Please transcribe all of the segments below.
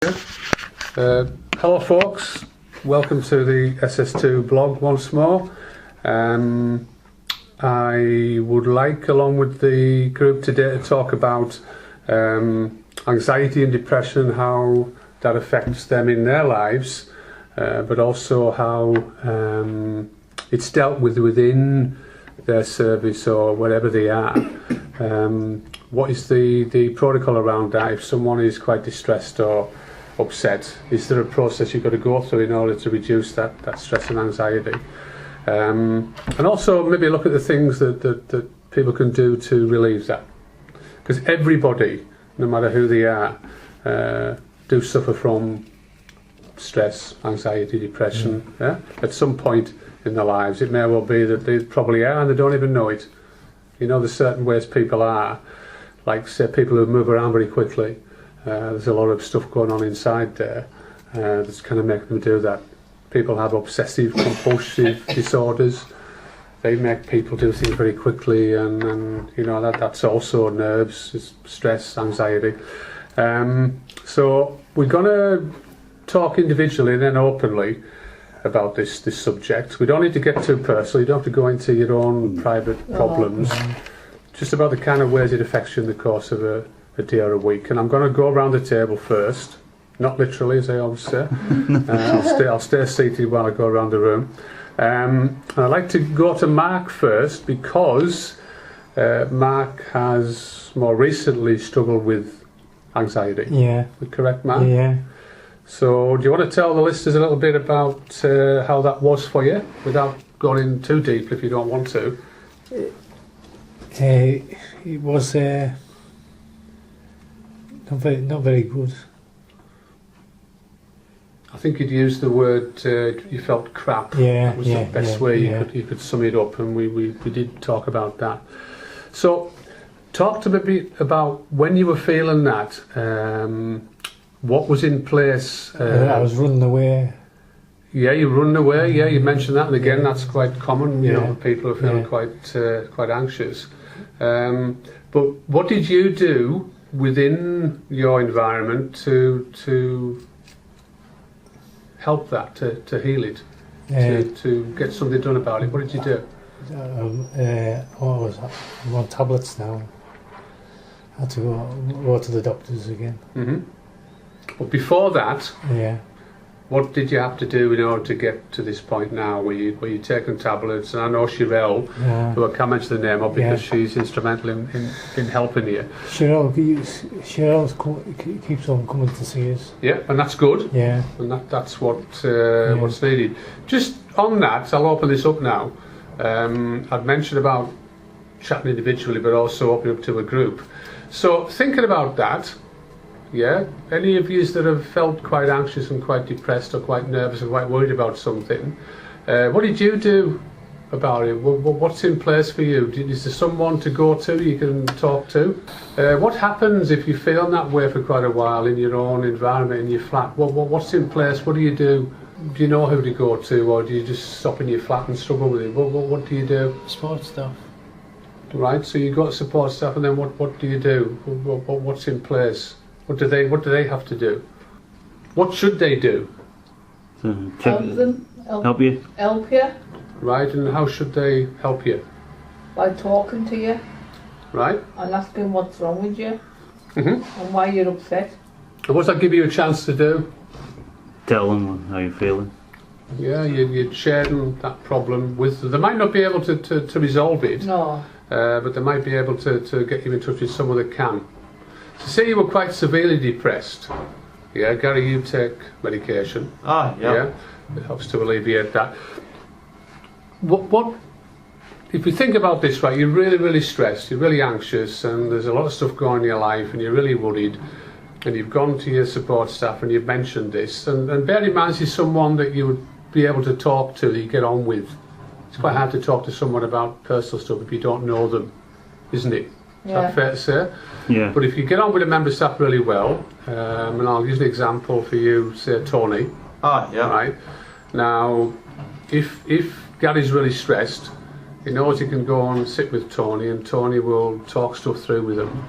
Hello folks, welcome to the SS2 blog once more. I would like, along with the group today, to talk about anxiety and depression, how that affects them in their lives, but also how it's dealt with within their service or wherever they are. What is the protocol around that if someone is quite distressed or upset? Is there a process you've got to go through in order to reduce that stress and anxiety? And also maybe look at the things that people can do to relieve that. Because everybody, no matter who they are, do suffer from stress, anxiety, depression, yeah? At some point in their lives. It may well be that they probably are and they don't even know it. You know, there's certain ways people are, like say people who move around very quickly. There's a lot of stuff going on inside there that's kind of making them do that. People have obsessive compulsive disorders. They make people do things very quickly, and you know that's also nerves, stress, anxiety. So we're going to talk individually and then openly about this subject. We don't need to get too personal. You don't have to go into your own private problems. Just about the kind of ways it affects you in the course of a day or a week. And I'm going to go around the table first, not literally, as I always say. I'll stay seated while I go around the room. And I'd like to go to Mark first because Mark has more recently struggled with anxiety. Yeah. Correct, Mark? Yeah. So do you want to tell the listeners a little bit about how that was for you, without going in too deep if you don't want to? It was not very good. I think you'd used the word you felt crap. Yeah, that was the best way you could sum it up, and we did talk about that. So talk to me a bit about when you were feeling that. What was in place? I was running away. Yeah, you were running away. Yeah, you mentioned that, and again, that's quite common. You know, people are feeling quite anxious. But what did you do within your environment to help that, to heal it, to get something done about it? What did you do? What was that? I'm on tablets now. I had to go to the doctors again. Mm-hmm. But before that, what did you have to do in order to get to this point now? Were you taking tablets? And I know Shirelle, who I can't mention the name of because she's instrumental in helping you. Shirelle keeps on coming to see us. Yeah, and that's good. Yeah. And that's what's needed. Just on that, I'll open this up now. I'd mentioned about chatting individually, but also opening up to a group. So thinking about that, yeah, any of you that have felt quite anxious and quite depressed or quite nervous or quite worried about something, what did you do about it? What's in place for you? Is there someone to go to you can talk to? What happens if you're feeling that way for quite a while in your own environment, in your flat? What's in place? What do you do? Do you know who to go to, or do you just stop in your flat and struggle with it? What do you do? Support staff. Right, so you got support staff, and then what do you do? What's in place? What do they have to do? What should they do? Help them. Help you. Help you. Right, and how should they help you? By talking to you. Right. And asking what's wrong with you. Mm-hmm. And why you're upset. And what's that give you a chance to do? Tell them how you're feeling. Yeah, you're sharing that problem with them. They might not be able to resolve it. No. But they might be able to get you in touch with someone that can. So say you were quite severely depressed. Yeah, Gary, you take medication. Yeah. It helps to alleviate that. What if you think about this, right, you're really, really stressed, you're really anxious, and there's a lot of stuff going on in your life, and you're really worried, and you've gone to your support staff and you've mentioned this, and bear in mind this is someone that you would be able to talk to, that you get on with. It's quite hard to talk to someone about personal stuff if you don't know them, isn't it? Is that fair to say? Yeah. But if you get on with a member of staff really well, and I'll use an example for you, say Tony. Right. Now, if Gary's really stressed, he knows he can go and sit with Tony, and Tony will talk stuff through with him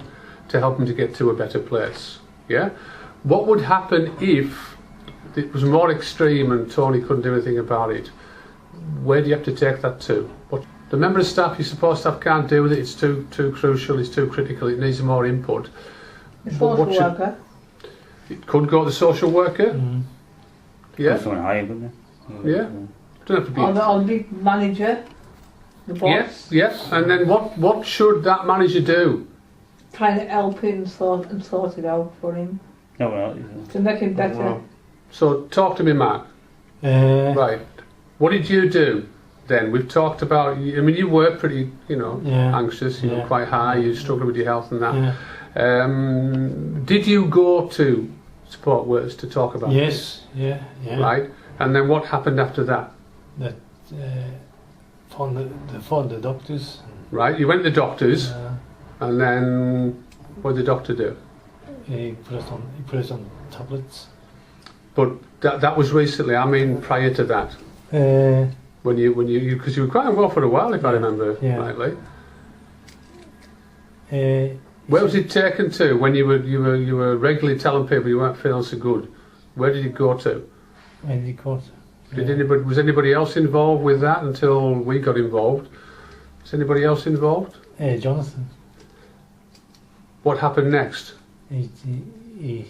to help him to get to a better place. Yeah. What would happen if it was more extreme and Tony couldn't do anything about it? Where do you have to take that to? What the member of staff, your support staff can't do with it, it's too crucial, it's too critical, it needs more input. The social worker. It could go to the social worker. Yeah. Someone higher, wouldn't it? Yeah. Don't have to be. Or the manager. The boss. Yes, yes. And then what should that manager do? Trying to help him sort it out for him. No, well, To make him better. Well, so talk to me, Mark. Right. What did you do then? We've talked about, I mean, you were pretty, anxious, you were quite high, you struggled with your health and that. Did you go to support workers to talk about this? Yeah. Right. And then what happened after that? That found the doctors. Right. You went to the doctors, and then what did the doctor do? He put us on tablets. But that was recently. I mean, prior to that, when you because you were quite unwell for a while, if I remember rightly. Where was it taken to when you were regularly telling people you weren't feeling so good? Where did it go to? Was anybody else involved with that until we got involved? Was anybody else involved? Jonathan. What happened next? He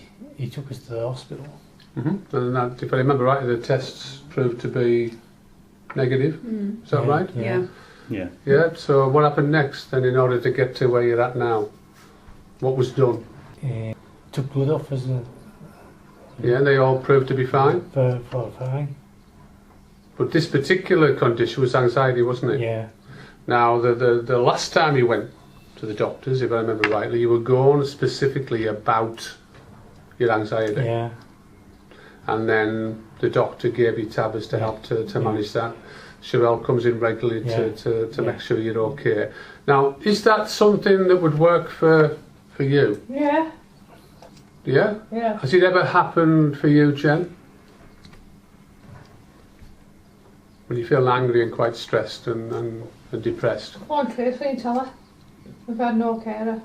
took us to the hospital. Mm-hmm. And that, if I remember rightly, the tests proved to be negative. Is that right? Yeah. Yeah. So what happened next then, in order to get to where you're at now? What was done? Took blood off us. Yeah, and they all proved to be fine. For fine. But this particular condition was anxiety, wasn't it? Yeah. Now, the last time you went to the doctors, if I remember rightly, you were going specifically about your anxiety. Yeah. And then the doctor gave you tablets to help to manage that. Sherelle comes in regularly to make sure you're okay. Now, is that something that would work for you? Yeah. Yeah? Yeah. Has it ever happened for you, Jen? When you feel angry and quite stressed and depressed? Come on, Tracy, tell her. We've had no carer.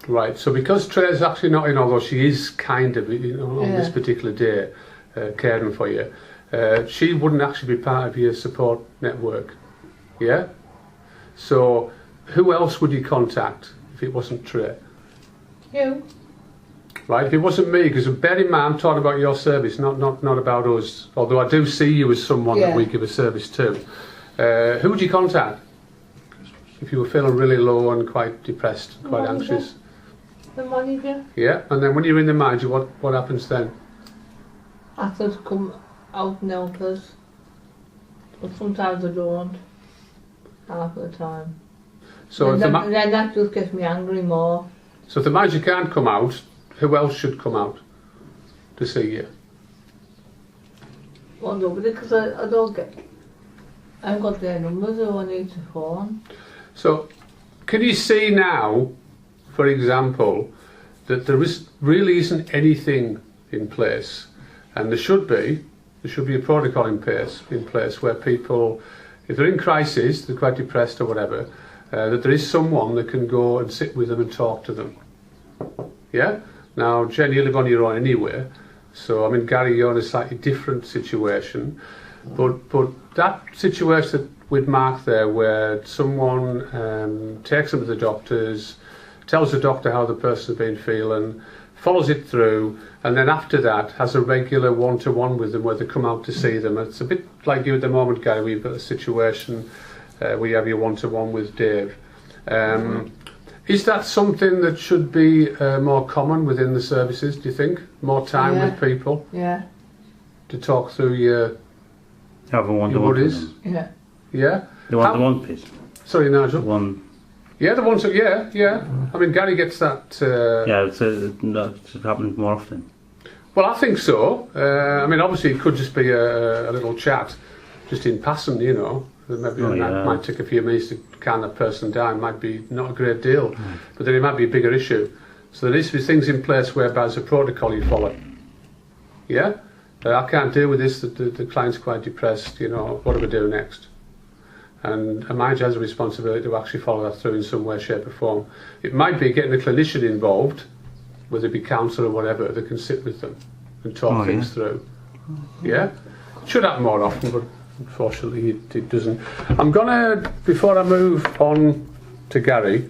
Right, so because Trey's actually not in, although she is kind of, on this particular day, caring for you, she wouldn't actually be part of your support network. Yeah? So, who else would you contact if it wasn't Trey? You. Right, if it wasn't me, because bear in mind, I'm talking about your service, not about us, although I do see you as someone that we give a service to. Who would you contact if you were feeling really low and quite depressed, quite anxious? The manager. Yeah, and then when you're in the manager, what happens then? Actors come out and help us, but sometimes they don't, half of the time. So then that just gets me angry more. So if the manager can't come out, who else should come out to see you? Well, nobody, because I haven't got their numbers or I need to phone. So, can you see now, for example, that really isn't anything in place, and there should be a protocol in place where people, if they're in crisis, they're quite depressed or whatever, that there is someone that can go and sit with them and talk to them. Yeah? Now, Jen, you live on your own anyway, so I mean, Gary, you're in a slightly different situation, but that situation with Mark there, where someone takes them to the doctors, tells the doctor how the person's been feeling, follows it through, and then after that has a regular one-to-one with them where they come out to see them. It's a bit like you at the moment, Gary. We've got a situation where you have your one-to-one with Dave. Is that something that should be more common within the services, do you think? More time with people? Yeah. To talk through your worries? Yeah. Yeah? The one piece. Sorry, Nigel? One. Yeah, the ones that, yeah. I mean, Gary gets that... That's happening more often. Well, I think so. I mean, obviously it could just be a little chat, just in passing, Maybe that might take a few minutes to calm that person down, might be not a great deal, but then it might be a bigger issue. So there needs to be things in place whereby there's a protocol you follow. Yeah? I can't deal with this, the client's quite depressed, what do we do next? And a manager has a responsibility to actually follow that through in some way, shape or form. It might be getting a clinician involved whether it be council or whatever, that can sit with them and talk Oh, things through. Yeah? It should happen more often, but unfortunately it doesn't. I'm going to, before I move on to Gary,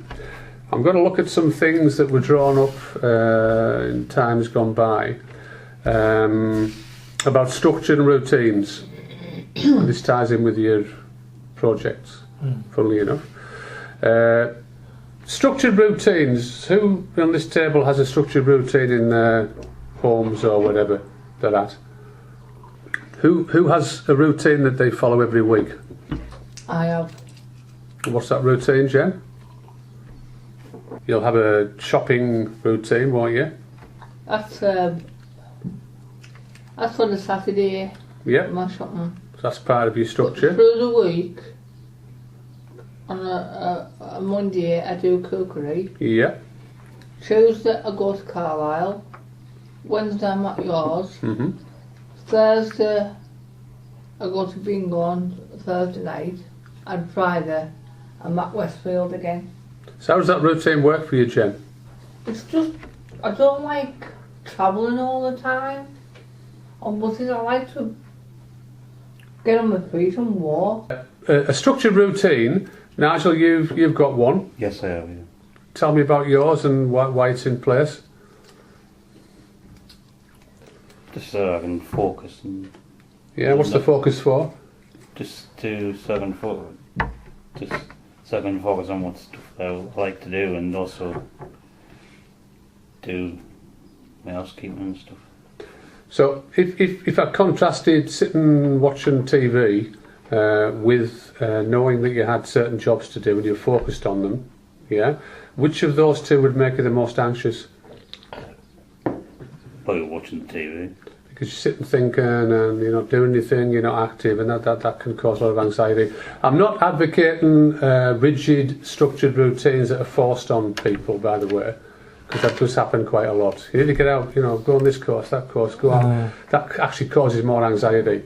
I'm going to look at some things that were drawn up in times gone by about structure and routines. This ties in with your projects, funnily enough. Structured routines. Who on this table has a structured routine in their homes or whatever they're at? Who has a routine that they follow every week? I have. What's that routine, Jen? You'll have a shopping routine, won't you? That's on a Saturday. Yeah. My shopping. So that's part of your structure. Through the week, on a Monday I do cookery. Yeah. Tuesday I go to Carlisle. Wednesday I'm at yours. Mhm. Thursday I go to bingo on Thursday night. And Friday I'm at Westfield again. So how does that routine work for you, Jen? It's just, I don't like travelling all the time on buses. I like to get on my feet and walk. A structured routine. Nigel, you've got one. Yes, I have. Yeah. Tell me about yours and why it's in place. Just so I can focus and Yeah, what's the focus for? just to so I can focus. Just so I can focus on what stuff that I like to do, and also do my housekeeping and stuff. So if I contrasted sitting watching TV with knowing that you had certain jobs to do and you're focused on them, yeah, which of those two would make you the most anxious? Probably watching the TV. Because you're sitting thinking and you're not doing anything, you're not active, and that can cause a lot of anxiety. I'm not advocating rigid, structured routines that are forced on people, by the way, because that does happen quite a lot. You need to get out, go on this course, that course, go out. That actually causes more anxiety.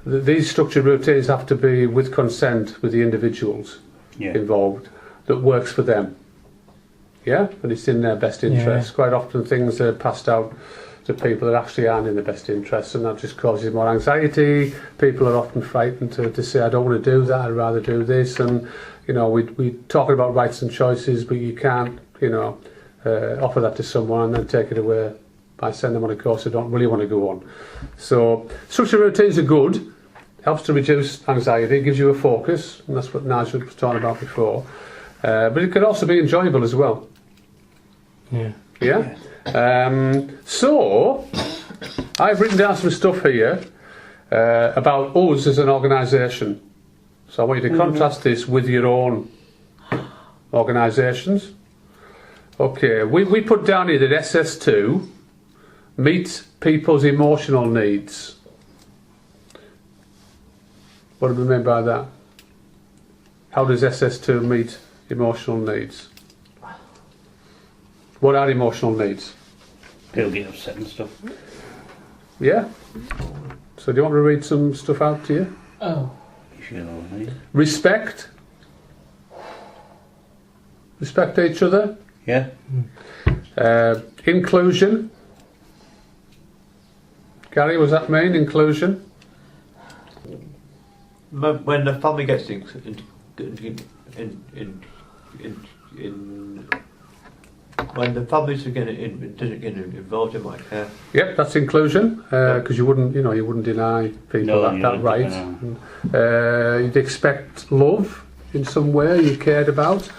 These structured routines have to be with consent with the individuals involved that works for them. Yeah, and it's in their best interest. Quite often things are passed out to people that actually aren't in the best interest, and that just causes more anxiety. People are often frightened to say, I don't want to do that, I'd rather do this. And we're talking about rights and choices, but you can't offer that to someone and then take it away by sending them on a course they don't really want to go on. So structured routines are good, helps to reduce anxiety, gives you a focus, and that's what Nigel was talking about before. But it can also be enjoyable as well. Yeah. So I've written down some stuff here about us as an organisation. So I want you to contrast this with your own organisations. Okay, we put down here that SS2 meets people's emotional needs. What do we mean by that? How does SS2 meet emotional needs? What are emotional needs? People get upset and stuff. Yeah? So do you want me to read some stuff out to you? Oh. You should know, yeah. Respect. Respect each other. Yeah. Inclusion. Gary, what does that mean, inclusion? When the family gets when the families are getting involved in my care. Yep, that's inclusion, because you wouldn't deny people that right. You'd expect love in some way you cared about.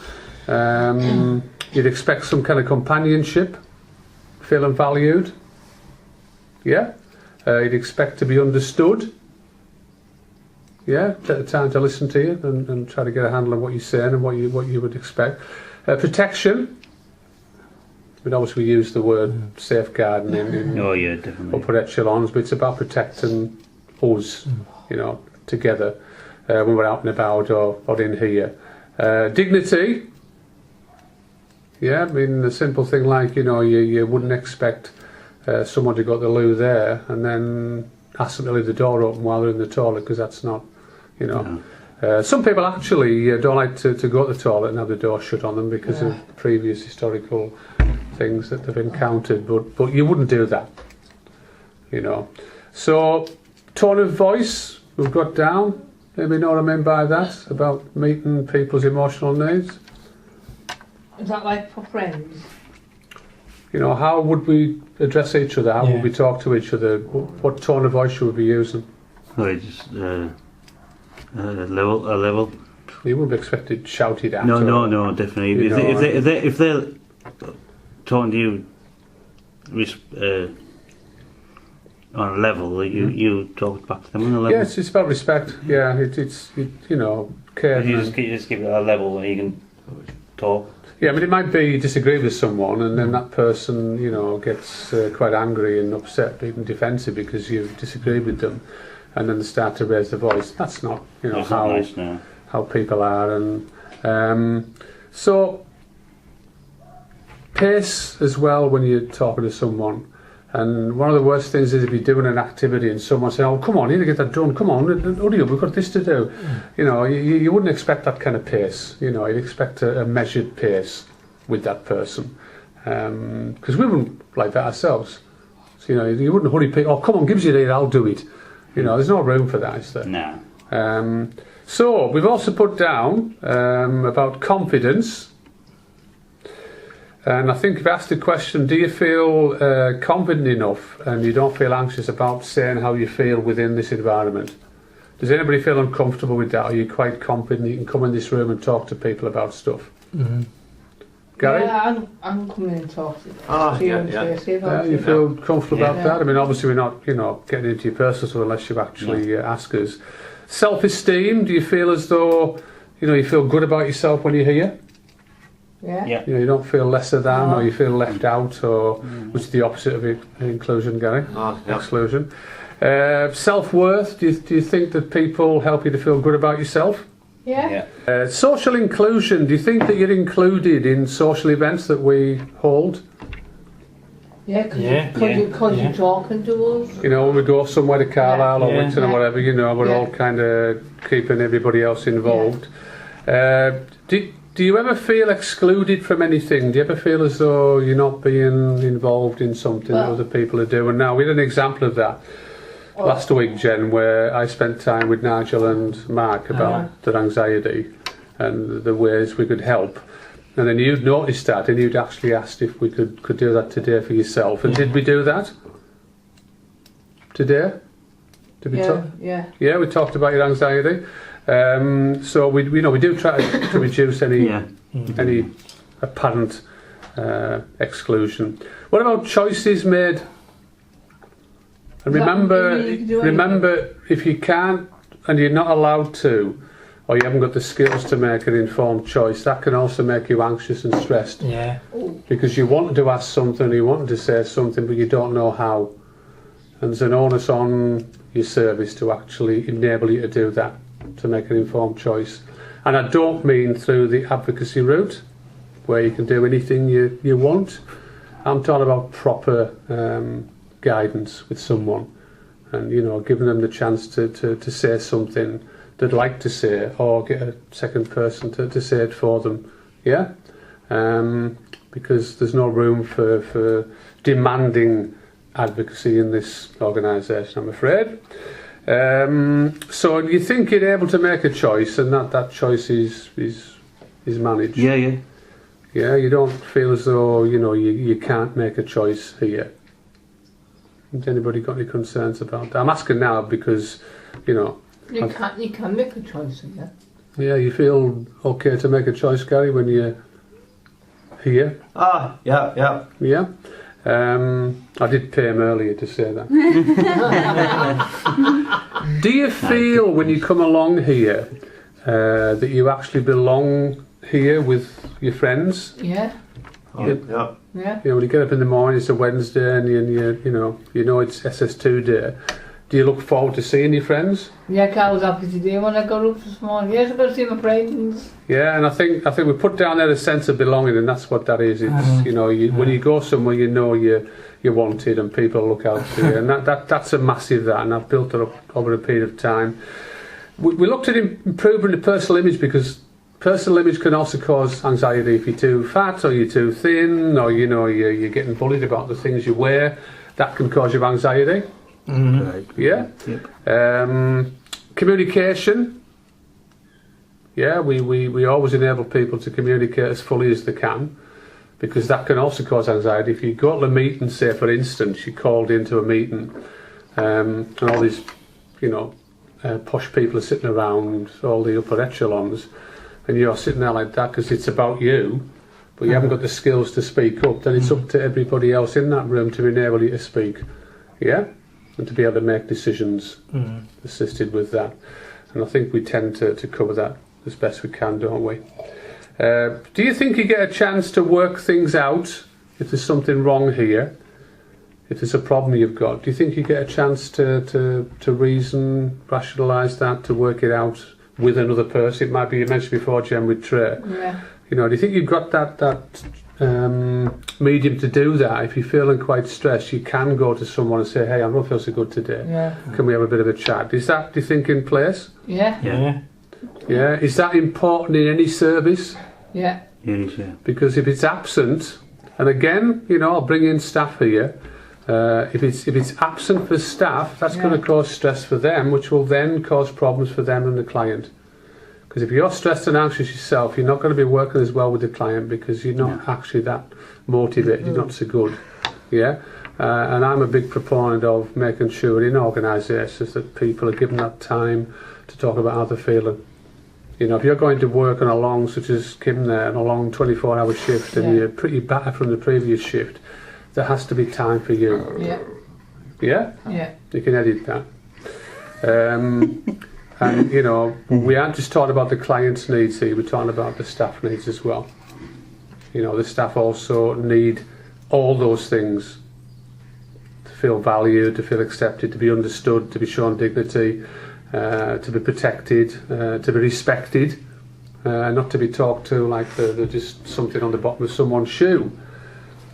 You'd expect some kind of companionship, feeling valued. Yeah, you'd expect to be understood. Yeah, take the time to listen to you and try to get a handle on what you're saying and what you would expect. Protection. I mean, obviously we use the word safeguarding in definitely. upper echelons, but it's about protecting us, together when we're out and about or in here. Dignity. Yeah, I mean, a simple thing like, you wouldn't expect someone to go to the loo there and then ask them to leave the door open while they're in the toilet, because that's not, some people actually don't like to go to the toilet and have the door shut on them because of previous historical things that they've encountered, but you wouldn't do that, you know. So tone of voice we've got down. Maybe know what I mean by that, about meeting people's emotional needs. Is that like for friends? You know, how would we address each other? How Yeah. would we talk to each other? What tone of voice should we be using? Well, just a level. You wouldn't be expected shouted at. No, definitely. You know, If they're talking to you on a level, you talk back to them on a level. Yeah, it's about respect. Yeah, it's you know, care. You just keep it at a level where you can talk. Yeah, I mean, it might be you disagree with someone, and then that person, you know, gets quite angry and upset, even defensive because you've disagreed with them, and then they start to raise their voice. That's not, you know, That's not nice, no. how people are, and so pace as well when you're talking to someone. And one of the worst things is if you're doing an activity and someone says, "Oh, come on, you need to get that done. Come on, hurry up, we've got this to do." You know, you wouldn't expect that kind of pace. You know, you'd expect a measured pace with that person, because we wouldn't like that ourselves. So, you know, you wouldn't hurry people. "Oh, come on, give us your ear, I'll do it." You know, there's no room for that, is there? No. So we've also put down about confidence. And I think you've asked the question, do you feel confident enough and you don't feel anxious about saying how you feel within this environment? Does anybody feel uncomfortable with that? Are you quite confident you can come in this room and talk to people about stuff? Mm-hmm. Gary? Yeah, I'm coming and talk to you yeah. and Tracy Yeah, about you it. feel comfortable about Yeah. that? I mean, obviously we're not, you know, getting into your personal stuff unless you actually ask us. Self-esteem, do you feel as though, you know, you feel good about yourself when you're here? Yeah. Yeah. You know, you don't feel lesser than, No. or you feel left out, or which is the opposite of inclusion, Gary? Yeah. Exclusion. Self-worth, do you think that people help you to feel good about yourself? Yeah. Social inclusion, do you think that you're included in social events that we hold? Yeah, because Yeah. you're talking to us. You know, when we go somewhere to Carlisle or Yeah. Wixon or whatever, you know, we're Yeah. all kind of keeping everybody else involved. Do you ever feel excluded from anything? Do you ever feel as though you're not being involved in something that Well- other people are doing? Now, we had an example of that last week, Jen, where I spent time with Nigel and Mark about their anxiety and the ways we could help. And then you'd noticed that, and you'd actually asked if we could do that today for yourself. And did we do that today? Did we talk? Yeah. Yeah, we talked about your anxiety. So we do try to reduce any apparent exclusion. What about choices made? And Does that mean you can do remember, if you can't and you're not allowed to, or you haven't got the skills to make an informed choice, that can also make you anxious and stressed. Yeah. Because you want to ask something, you want to say something, but you don't know how. And there's an onus on your service to actually enable you to do that, to make an informed choice. And I don't mean through the advocacy route, where you can do anything you want. I'm talking about proper guidance with someone, and, you know, giving them the chance to say something they'd like to say, or get a second person to say it for them. Yeah? Because there's no room for demanding advocacy in this organisation, I'm afraid. So you think you're able to make a choice, and that choice is managed. Yeah. Yeah, you don't feel as though, you know, you can't make a choice here. Has anybody got any concerns about that? I'm asking now because, you know. You can make a choice, yeah. Yeah, you feel okay to make a choice, Gary, when you're here? Yeah. Yeah. I did pay him earlier to say that. Do you feel when you come along here that you actually belong here with your friends? Yeah. Yeah. Yeah. You know, when you get up in the morning, it's a Wednesday, and you know it's SS2 day. Do you look forward to seeing your friends? Yeah, I was happy today when I got up this morning. Yes, I'm going to see my friends. Yeah, and I think we put down there a sense of belonging, and that's what that is. It's you know, when you go somewhere, you know you're wanted, and people look out for you, and that's a massive that, and I've built it up over a period of time. We looked at improving the personal image because personal image can also cause anxiety if you're too fat or you're too thin, or you're getting bullied about the things you wear. That can cause you anxiety. Right. Yeah. Yep. Communication. Yeah, we always enable people to communicate as fully as they can, because that can also cause anxiety. If you go to a meeting, say for instance, you're called into a meeting, and all these, posh people are sitting around, all the upper echelons, and you're sitting there like that because it's about you, but you haven't got the skills to speak up, then it's up to everybody else in that room to enable you to speak. Yeah? And to be able to make decisions assisted with that. And I think we tend to cover that as best we can, don't we? Do you think you get a chance to work things out if there's something wrong here? If there's a problem you've got, do you think you get a chance to reason, rationalise that, to work it out with another person? It might be, you mentioned before, Jen, with Trey. Yeah. Do you think you've got that medium to do that? If you're feeling quite stressed, you can go to someone and say, hey, I don't feel so good today. Yeah. Can we have a bit of a chat? Is that, do you think, in place? Yeah. Yeah. Yeah. Is that important in any service? Yeah. Yes, yeah. Because if it's absent, and again, I'll bring in staff here. If it's absent for staff, that's going to cause stress for them, which will then cause problems for them and the client. Because if you're stressed and anxious yourself, you're not going to be working as well with the client, because you're not actually that motivated, you're not so good. Yeah? And I'm a big proponent of making sure in organisations that people are given that time to talk about how they're feeling. If you're going to work on a long, such as Kim there, on a long 24-hour shift, and you're pretty battered from the previous shift, there has to be time for you. Yeah. Yeah? Yeah. You can edit that. And, we aren't just talking about the client's needs here, we're talking about the staff needs as well. The staff also need all those things. To feel valued, to feel accepted, to be understood, to be shown dignity, to be protected, to be respected, not to be talked to like they're just something on the bottom of someone's shoe.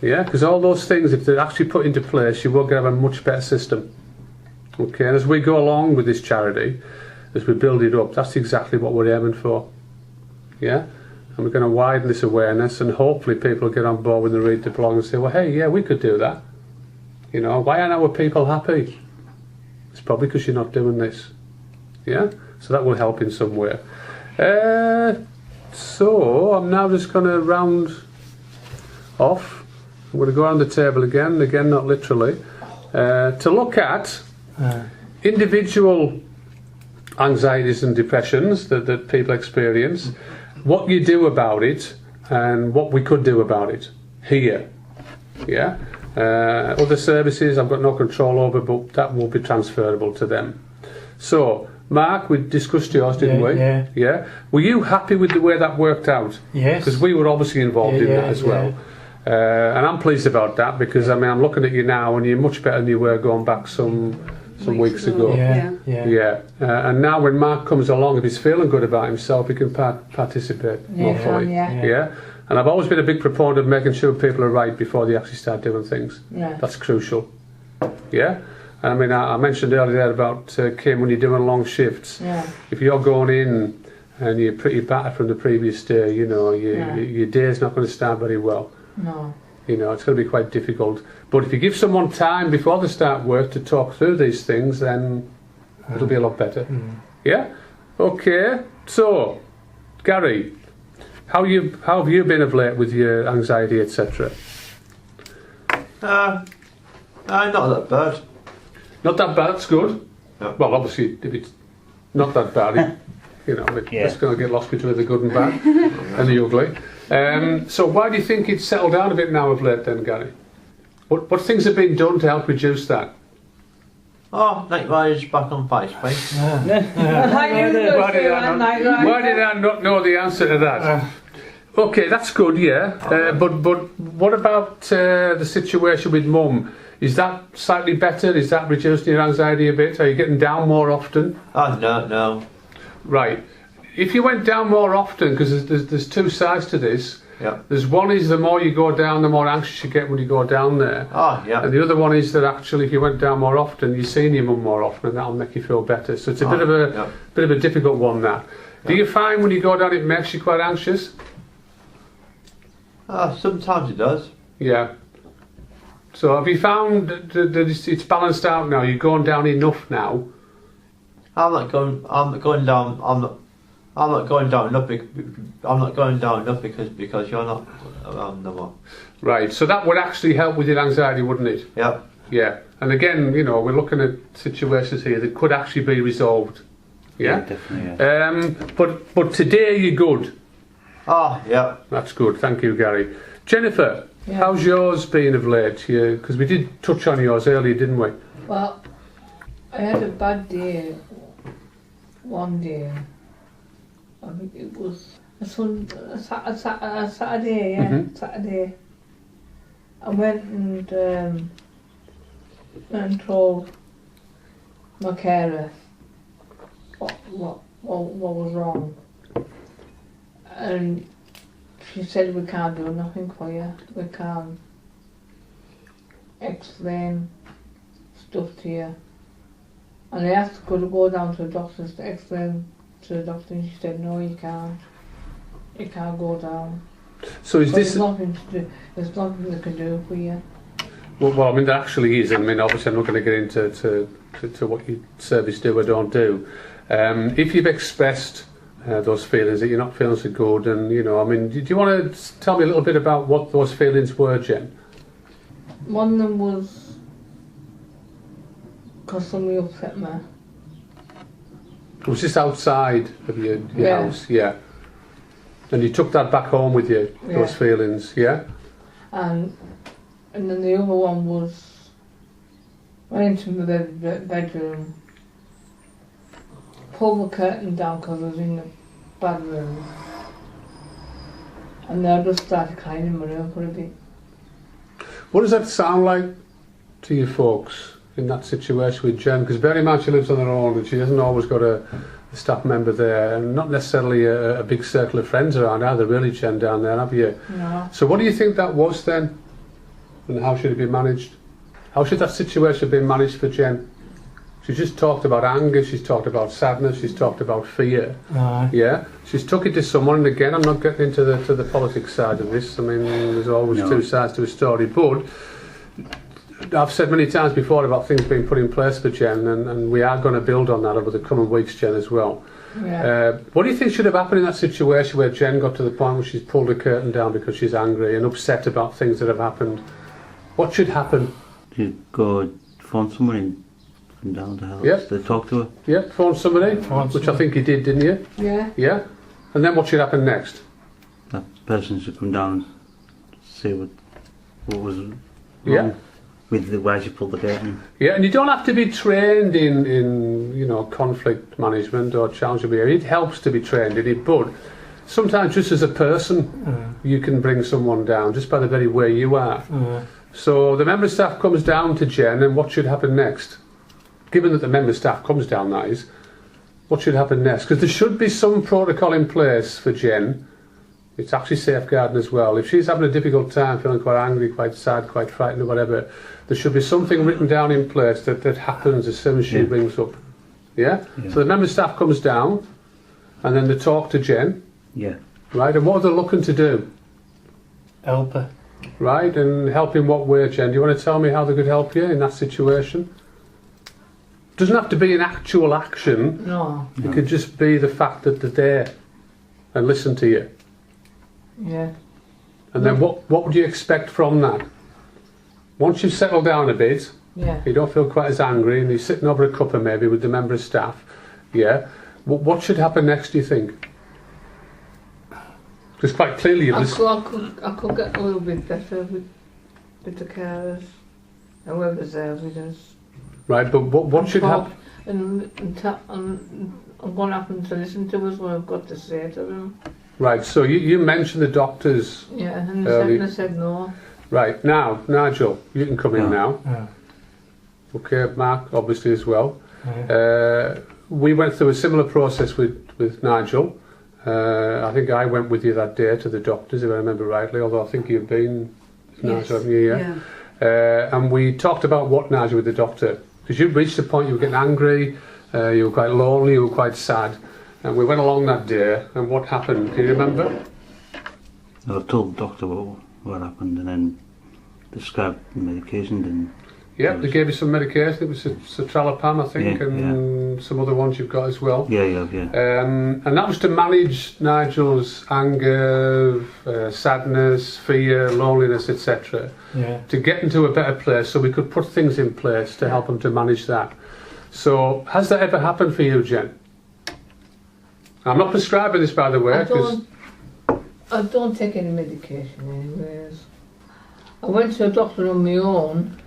Yeah, because all those things, if they're actually put into place, you will have a much better system. Okay, and as we go along with this charity, as we build it up, that's exactly what we're aiming for. Yeah, and we're going to widen this awareness, and hopefully people get on board when they read the blog and say, well, hey, yeah, we could do that. Why aren't our people happy? It's probably because you're not doing this. Yeah, so that will help in some way. So I'm now just going to round off. I'm going to go around the table again, not literally, to look at individual anxieties and depressions that people experience, what you do about it, and what we could do about it here. Yeah. Other services I've got no control over, but that will be transferable to them. So, Mark, we discussed yours, didn't we? Yeah. Yeah. Were you happy with the way that worked out? Yes. Because we were obviously involved in that as well. And I'm pleased about that, because I'm looking at you now and you're much better than you were going back some weeks ago. Yeah. And now when Mark comes along, if he's feeling good about himself, he can participate more fully. Yeah. And I've always been a big proponent of making sure people are right before they actually start doing things. Yeah. That's crucial. Yeah. And I mentioned earlier about Kim, when you're doing long shifts. Yeah. If you're going in and you're pretty battered from the previous day, your day's not going to start very well. No. It's going to be quite difficult. But if you give someone time before they start work to talk through these things, then it'll be a lot better. Yeah? Okay. So, Gary, how have you been of late with your anxiety, etc.? Not that bad. Not that bad, it's good. No. Well, obviously, if it's not that bad, it's going to get lost between the good and bad and the ugly. So why do you think it's settled down a bit now of late then, Gary? What things have been done to help reduce that? Oh, night riders back on MySpace. Why did I not know the answer to that? Okay, that's good, yeah. But what about the situation with Mum? Is that slightly better? Is that reducing your anxiety a bit? Are you getting down more often? Oh, no. Right. If you went down more often, because there's two sides to this. Yeah. There's one is the more you go down, the more anxious you get when you go down there. Oh, yeah. And the other one is that actually, if you went down more often, you're seeing your mum more often, and that'll make you feel better. So it's a bit of a difficult one. That Do you find when you go down it makes you quite anxious? Sometimes it does. Yeah. So have you found that it's balanced out now? You're going down enough now? I'm not going down. I'm not going down enough. I'm not going down enough because you're not around no more. Right. So that would actually help with your anxiety, wouldn't it? Yeah. Yeah. And again, you know, we're looking at situations here that could actually be resolved. Yeah. Definitely. Yeah. But today you're good. Yeah. That's good. Thank you, Gary. Jennifer, Yeah. how's yours been of late? Because we did touch on yours earlier, didn't we? Well, I had a bad day one day. I think it was a Saturday, yeah, Mhm. Saturday. I went and told my carer what was wrong, and she said, we can't do nothing for you. We can't explain stuff to you. And I asked her to go down to the doctors to explain to the doctor, and she said, no, you can't. You can't go down. So is But this... there's nothing to do. There's nothing they can do for you. Well, I mean, there actually is. I mean, obviously I'm not going to get into to what your service do or don't do. If you've expressed those feelings that you're not feeling so good, and, you know, I mean, do you want to tell me a little bit about what those feelings were, Jen? One of them was because somebody upset me. Was this outside of your Yeah. house? Yeah. And you took that back home with you, those Yeah. feelings, yeah? And then the other one was, went into my bedroom, pulled the curtain down because I was in the bad room, and then I just started crying in my room for a bit. What does that sound like to you folks in that situation with Jen? Because bear in mind she lives on her own and she hasn't always got a staff member there, and not necessarily a big circle of friends around either, really, Jen, down there, have you? No. So what do you think that was then? And how should it be managed? How should that situation be managed for Jen? She's just talked about anger, she's talked about sadness, she's talked about fear. Yeah? She's took it to someone, and again, I'm not getting into the politics side of this. I mean, there's always two sides to a story, but I've said many times before about things being put in place for Jen, and we are going to build on that over the coming weeks, Jen, as well. Yeah. What do you think should have happened in that situation where Jen got to the point where she's pulled the curtain down because she's angry and upset about things that have happened? What should happen? You go phone someone and come down to help. Yep. To talk to her. Yeah, phone somebody, which I think you did, didn't you? Yeah. Yeah? And then what should happen next? That person should come down and see what was wrong Yeah. with the way she pulled the curtain. Yeah, and you don't have to be trained in you know, conflict management or challenging behaviour. It helps to be trained in it, but sometimes just as a person, you can bring someone down just by the very way you are. So the member of staff comes down to Jen, and what should happen next? Given that the member of staff comes down, that is, what should happen next? Because there should be some protocol in place for Jen. It's actually safeguarding as well. If she's having a difficult time, feeling quite angry, quite sad, quite frightened or whatever, there should be something written down in place that happens as soon as she brings up. Yeah? So the member of staff comes down, and then they talk to Jen. Yeah. Right? And what are they looking to do? Help her. Right? And help in what way, Jen? Do you want to tell me how they could help you in that situation? Doesn't have to be an actual action. No. It could just be the fact that they're there and listen to you. Yeah. And then what would you expect from that? Once you've settled down a bit, Yeah. you don't feel quite as angry, and you're sitting over a cuppa maybe with the member of staff, yeah? What should happen next, do you think? Because quite clearly you've I could get a little bit better with the carers and whoever's there with us. right, but what should happen? And I'm going to have them to listen to us what I've got to say to them. Right, so you mentioned the doctors. Yeah, and they said no. Right, now, Nigel, you can come in now. Yeah. Okay, Mark, obviously as well. Yeah. We went through a similar process with Nigel. I think I went with you that day to the doctors, if I remember rightly, although I think you've been, Nigel, haven't you? Yeah. And we talked about what, Nigel, with the doctor? Because you reached the point you were getting angry, you were quite lonely, you were quite sad. And we went along that day, and what happened? Can you remember? I told the doctor what happened, and then prescribed the medication. Then Yeah, they gave you some medication. It was citralopam, I think, Yeah, and some other ones you've got as well. yeah. And that was to manage Nigel's anger, sadness, fear, loneliness, etc. Yeah. To get into a better place, so we could put things in place to help him to manage that. So, has that ever happened for you, Jen? I'm not prescribing this, by the way. I don't take any medication anyways. I went to a doctor on my own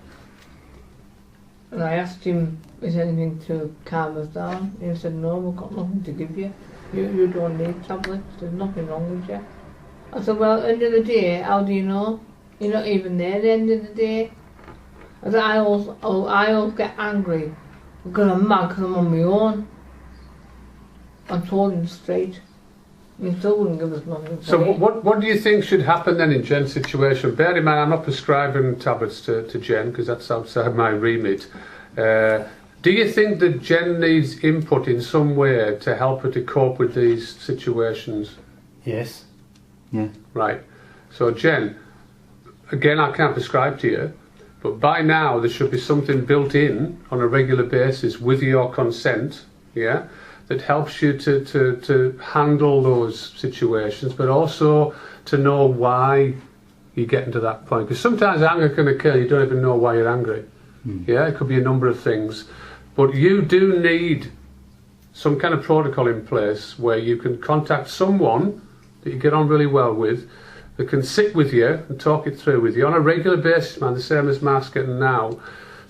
and I asked him, is there anything to calm us down? And he said, no, we've got nothing to give you. You don't need tablets, there's nothing wrong with you. I said, well, end of the day, how do you know? You're not even there at the end of the day. I said, I always get angry because I'm mad because I'm on my own. I told him straight. He still wouldn't give us nothing. So what do you think should happen then in Jen's situation? Bear in mind, I'm not prescribing tablets to Jen because that's outside my remit. Do you think that Jen needs input in some way to help her to cope with these situations? Yes. Yeah. Right. So Jen, again, I can't prescribe to you, but by now there should be something built in on a regular basis with your consent, yeah, that helps you to handle those situations, but also to know why you're getting to that point. Because sometimes anger can occur, you don't even know why you're angry. Yeah, it could be a number of things. But you do need some kind of protocol in place where you can contact someone that you get on really well with, that can sit with you and talk it through with you on a regular basis, man, the same as Mark's getting now,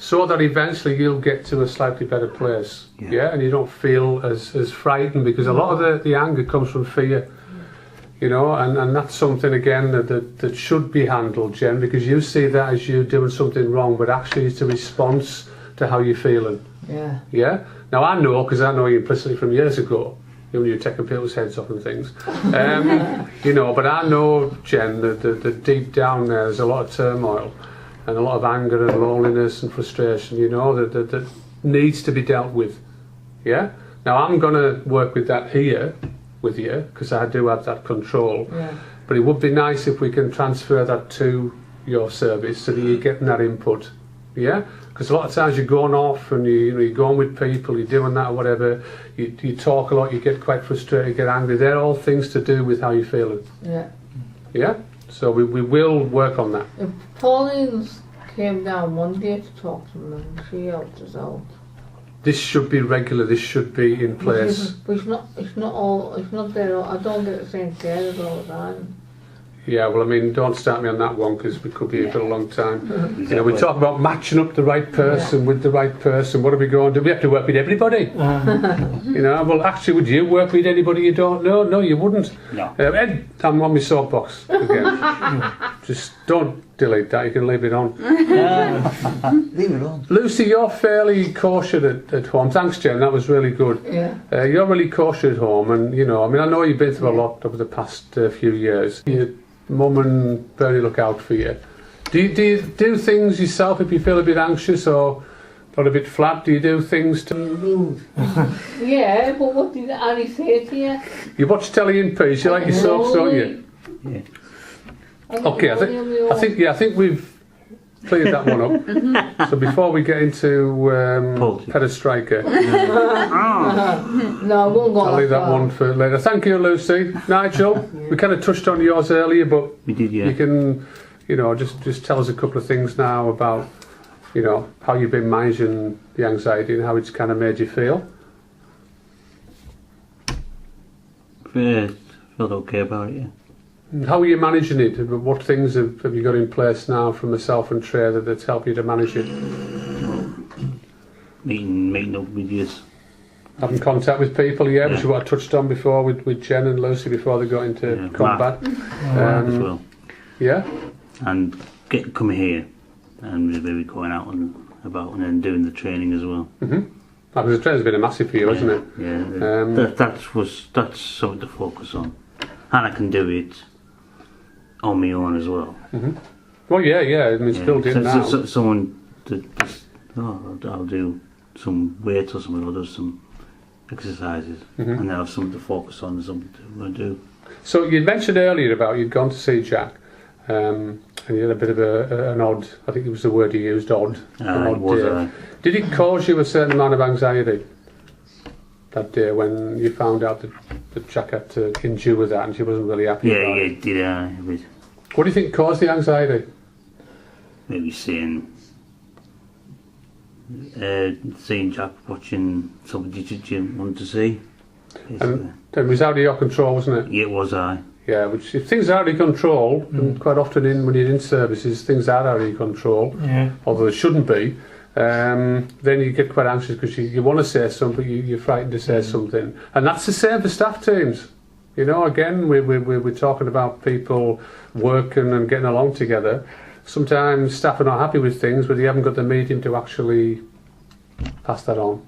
so that eventually you'll get to a slightly better place. Yeah, and you don't feel as frightened, because a lot of the anger comes from fear, you know, and that's something again that should be handled, Jen, because you see that as you doing something wrong, but actually it's a response to how you're feeling. Yeah. Yeah. Now I know, because I know you implicitly from years ago, when you were taking people's heads off and things, you know. But I know, Jen, that deep down there's a lot of turmoil and a lot of anger and loneliness and frustration, you know, that needs to be dealt with. Yeah. Now I'm going to work with that here with you, because I do have that control. Yeah. But it would be nice if we can transfer that to your service so that you're getting that input. Yeah. Because a lot of times you're going off and you're going with people, you're doing that or whatever, you talk a lot, you get quite frustrated, you get angry. They're all things to do with how you're feeling. Yeah. Yeah? So we will work on that. If Pauline's came down one day to talk to them and she helped us out. This should be regular, this should be in place. But it's not there, I don't get the same care all the time. Yeah, well, I mean, don't start me on that one, because we could be here for a long time. You know, we talk about matching up the right person with the right person. What are we going to do? We have to work with everybody. You know, well, actually, would you work with anybody you don't know? No, you wouldn't. No. Ed, I'm on my soapbox again. Just don't delete that, you can leave it on. Leave it on. Lucy, you're fairly cautious at home. Thanks, Jen, that was really good. Yeah. You're really cautious at home, and, you know, I mean, I know you've been through a lot over the past few years. Your mum and Bernie look out for you. Do you do things yourself if you feel a bit anxious or a bit flat? Do you do things to... Yeah, but what did Annie say to you? You watch telly in peace, you like your soaps, don't you? Yeah. Okay, I think we've cleared that one up. So before we get into Pedestrica, No, I won't go I'll leave that one for later. Thank you, Lucy. Nigel, we kind of touched on yours earlier, but We did, yeah. you can, you know, just tell us a couple of things now about, you know, how you've been managing the anxiety and how it's kind of made you feel. Felt okay about it, yeah. And how are you managing it? What things have you got in place now from myself and Trey that's helped you to manage it? Meeting up with you. Having contact with people, yeah, which Yeah. is what I touched on before with Jen and Lucy before they got into combat. As well. Yeah? And coming here and maybe going out and about and then doing the training as well. Because the training's been a massive for you, hasn't it? Yeah. That's something to focus on. And I can do it on my own as well. Well, yeah, I mean, it's built in now. Someone that just, I'll do some weights or something, or do some exercises, Mhm. and then have something to focus on, something to do. So you mentioned earlier about you'd gone to see Jack, and you had a bit of an odd, I think it was the word you used, odd. An It odd was day. Did it cause you a certain amount of anxiety that day when you found out that Jack had to endure that and she wasn't really happy about it? it did. It was What do you think caused the anxiety? maybe seeing Jack watching somebody that you want to see. And it was out of your control, wasn't it? Yeah, it was I. Yeah, which if things are out of your control, and quite often when you're in services, things are out of your control, Yeah. although they shouldn't be, then you get quite anxious because you want to say something, but you're frightened to say something. And that's the same for staff teams. You know, again, we're talking about people working and getting along together. Sometimes staff are not happy with things, but they haven't got the medium to actually pass that on.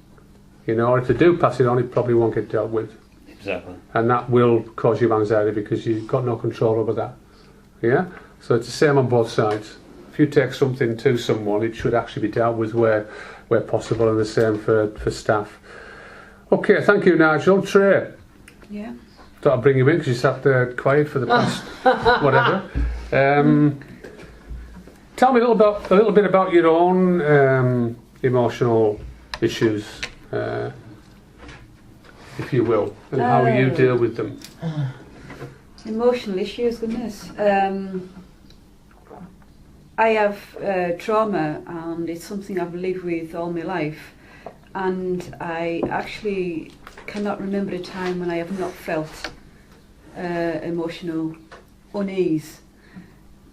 You know, or if they do pass it on, it probably won't get dealt with. Exactly. And that will cause you anxiety because you've got no control over that. Yeah? So it's the same on both sides. If you take something to someone, it should actually be dealt with where possible, and the same for staff. Okay, thank you, Nigel. Trey, Yeah. thought I'd bring you in because you sat there quiet for the past whatever. Tell me a little bit about your own emotional issues, if you will, and how you deal with them. Emotional issues, goodness. I have trauma, and it's something I've lived with all my life, and I actually cannot remember a time when I have not felt emotional unease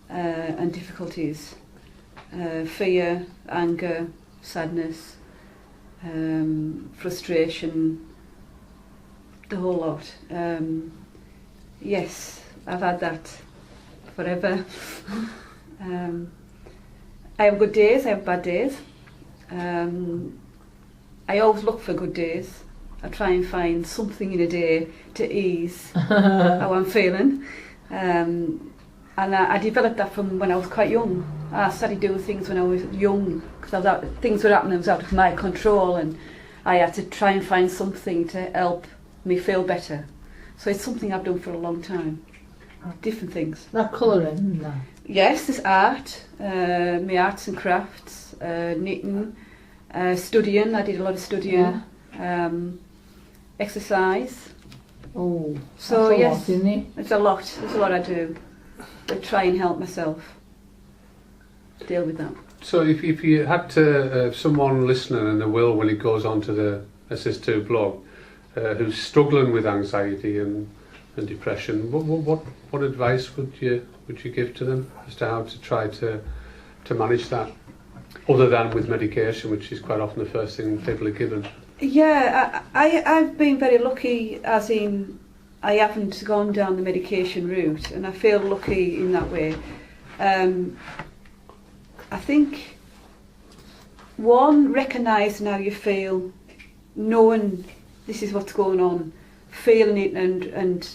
and difficulties, fear, anger, sadness, frustration, the whole lot. Yes, I've had that forever. I have good days, I have bad days. I always look for good days. I try and find something in a day to ease how I'm feeling. And I developed that from when I was quite young. I started doing things when I was young because things were happening that was out of my control, and I had to try and find something to help me feel better. So it's something I've done for a long time. Different things. Not colouring, no. Yes, there's art, my arts and crafts, knitting, studying. I did a lot of studying. Exercise. Oh, So that's a yes, lot, isn't it? it's a lot. There's a lot I do. I try and help myself deal with that. So if you had to, someone listening and they will when it goes on to the SS2 blog, who's struggling with anxiety and depression, what advice would you give to them as to how to try to manage that, other than with medication, which is quite often the first thing people are given? Yeah, I've been very lucky, as in I haven't gone down the medication route, and I feel lucky in that way. I think one, recognising how you feel, knowing this is what's going on, feeling it and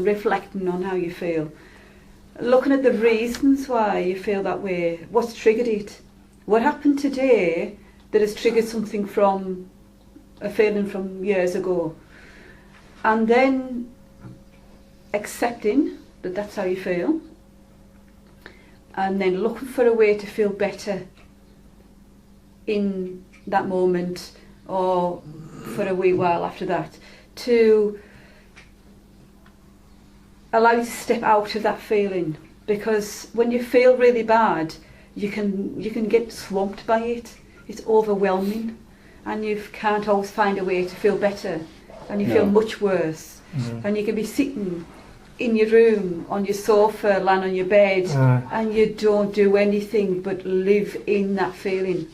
reflecting on how you feel, looking at the reasons why you feel that way, what's triggered it, what happened today that has triggered something from a feeling from years ago, and then accepting that that's how you feel, and then looking for a way to feel better in that moment or for a wee while after that, to allow you to step out of that feeling, because when you feel really bad you can get swamped by it. It's overwhelming and you can't always find a way to feel better, and you feel much worse. And you can be sitting in your room on your sofa, lying on your bed, and you don't do anything but live in that feeling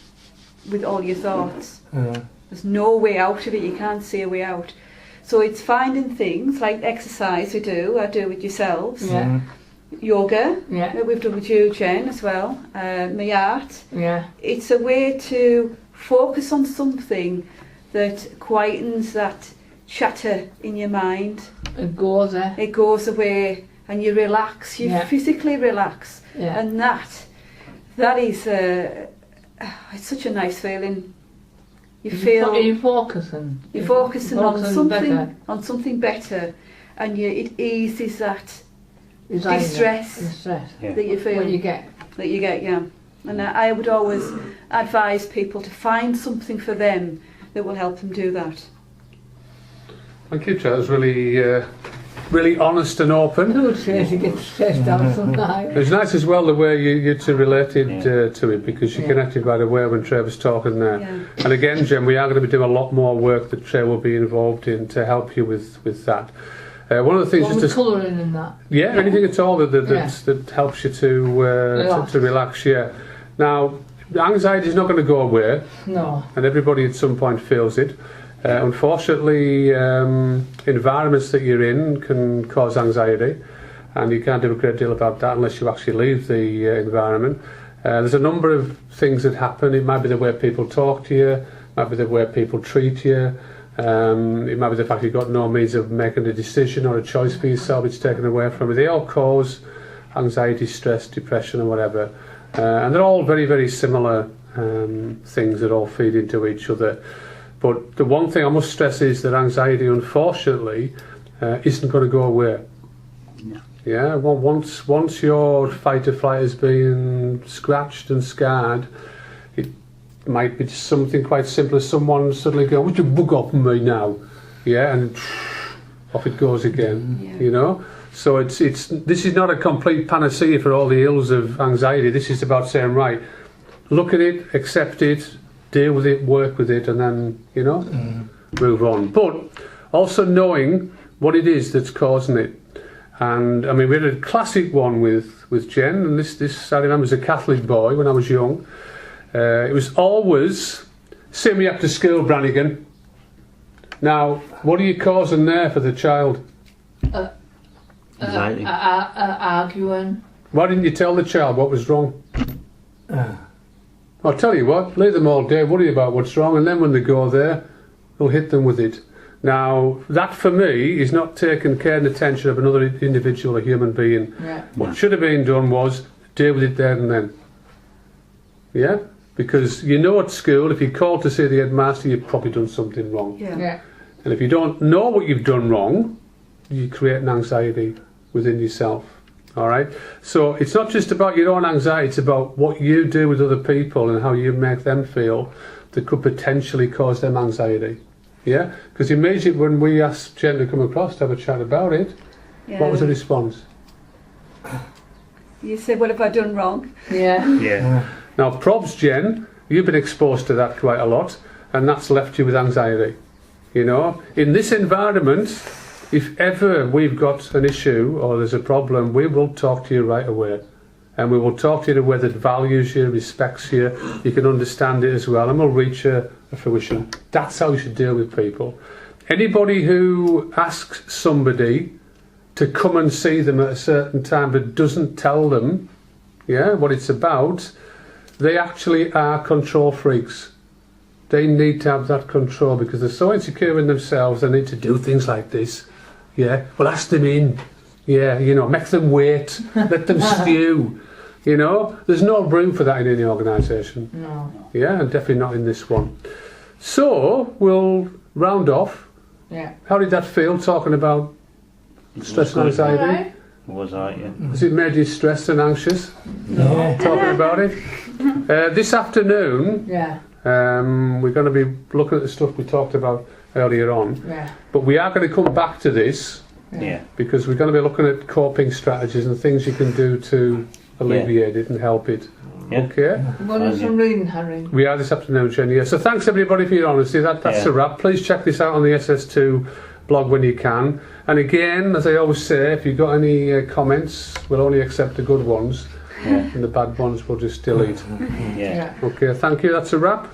with all your thoughts. There's no way out of it. You can't see a way out. So it's finding things like exercise. I do with yourselves. Yoga. We've done with you, Jen, as well. My art. It's a way to focus on something that quietens that chatter in your mind. It goes there. It goes away and you relax. You physically relax. And that is it's such a nice feeling. You feel You're focusing. you're focusing on better. something better, and it eases that Anxiety, distress distress Yeah. that you feel when you get. yeah. And I would always advise people to find something for them that will help them do that. Thank you, Joe. It was really honest and open. Who would say she gets stressed out sometimes? It's nice as well the way you two related to it, because you Yeah. connected right away when Trey was talking there. Yeah. And again, Jen, we are going to be doing a lot more work that Trey will be involved in to help you with that. One of the things What is with to colouring and that. yeah, anything at all that helps you to relax. Yeah. Now, anxiety is not going to go away, No. and everybody at some point feels it. Unfortunately, environments that you're in can cause anxiety, and you can't do a great deal about that unless you actually leave the environment. There's a number of things that happen. It might be the way people talk to you, it might be the way people treat you, it might be the fact you've got no means of making a decision or a choice for yourself, it's taken away from you. They all cause anxiety, stress, depression and whatever. And they're all very, very similar things that all feed into each other. But the one thing I must stress is that anxiety, unfortunately, isn't going to go away. Yeah. Well, once your fight or flight has been scratched and scarred, it might be just something quite simple as someone suddenly going, "Would you bug off me now?" Yeah, and off it goes again. Yeah. You know. So this is not a complete panacea for all the ills of anxiety. This is about saying, right, look at it, accept it, deal with it, work with it, and then, move on. But also knowing what it is that's causing it. And I mean, we had a classic one with Jen, and this I remember as a Catholic boy when I was young. It was always, "See me after school, Brannigan." Now, what are you causing there for the child? Anxiety. Arguing. Why didn't you tell the child what was wrong? I'll tell you what, leave them all day, worry about what's wrong, and then when they go there, they'll hit them with it. Now, that for me is not taking care and attention of another individual, a human being. Yeah. What should have been done was deal with it there and then. Yeah? Because at school, if you're called to see the headmaster, you've probably done something wrong. Yeah. Yeah. And if you don't know what you've done wrong, you create an anxiety within yourself. All right? So it's not just about your own anxiety, it's about what you do with other people and how you make them feel that could potentially cause them anxiety. Yeah? Because immediately when we asked Jen to come across to have a chat about it, what was the response? You said, "What have I done wrong?" Yeah. Yeah. Now, probs, Jen, you've been exposed to that quite a lot, and that's left you with anxiety. In this environment, if ever we've got an issue or there's a problem, we will talk to you right away. And we will talk to you in a way that values you, respects you, you can understand it as well, and we'll reach a fruition. That's how you should deal with people. Anybody who asks somebody to come and see them at a certain time but doesn't tell them what it's about, they actually are control freaks. They need to have that control because they're so insecure in themselves, they need to do things like this. Yeah, well, ask them in. Yeah, make them wait, let them stew. There's no room for that in any organisation. No. Yeah, and definitely not in this one. So, we'll round off. Yeah. How did that feel, talking about stress and anxiety? Alright. Was I? Yeah. Has it made you stressed and anxious, Yeah. talking about it? This afternoon, Yeah. we're going to be looking at the stuff we talked about earlier on. Yeah. But we are going to come back to this Yeah. because we're going to be looking at coping strategies and things you can do to alleviate it and help it. Yeah. Okay? We'll do some reading, Harry. We are this afternoon, Jenny. Yeah. So thanks everybody for your honesty. That's Yeah. a wrap. Please check this out on the SS2 blog when you can. And again, as I always say, if you've got any comments, we'll only accept the good ones, Yeah. and the bad ones we'll just delete. Yeah. Okay, thank you. That's a wrap.